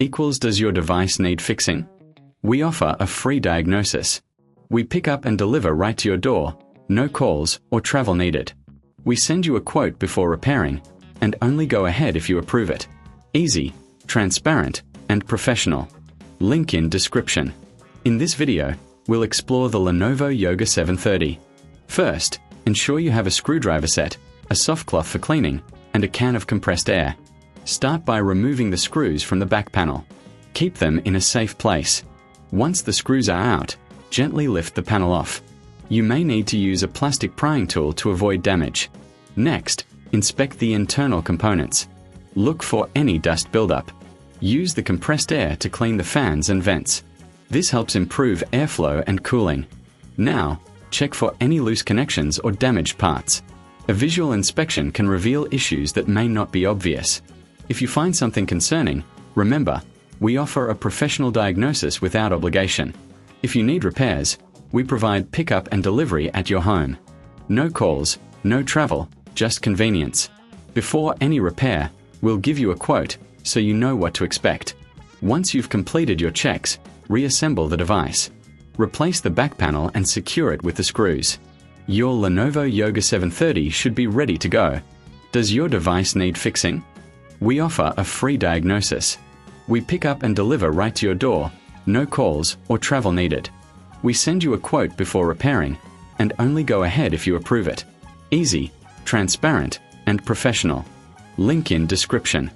equals does your device need fixing? We offer a free diagnosis. We pick up and deliver right to your door, no calls or travel needed. We send you a quote before repairing, and only go ahead if you approve it. Easy, transparent, and professional. Link in description. In this video, we'll explore the Lenovo Yoga 730. First, ensure you have a screwdriver set, a soft cloth for cleaning, and a can of compressed air. Start by removing the screws from the back panel. Keep them in a safe place. Once the screws are out, gently lift the panel off. You may need to use a plastic prying tool to avoid damage. Next, inspect the internal components. Look for any dust buildup. Use the compressed air to clean the fans and vents. This helps improve airflow and cooling. Now, check for any loose connections or damaged parts. A visual inspection can reveal issues that may not be obvious. If you find something concerning, remember, we offer a professional diagnosis without obligation. If you need repairs, we provide pickup and delivery at your home. No calls, no travel, just convenience. Before any repair, we'll give you a quote so you know what to expect. Once you've completed your checks, reassemble the device. Replace the back panel and secure it with the screws. Your Lenovo Yoga 730 should be ready to go. Does your device need fixing? We offer a free diagnosis. We pick up and deliver right to your door, no calls or travel needed. We send you a quote before repairing, and only go ahead if you approve it. Easy, transparent, and professional. Link in description.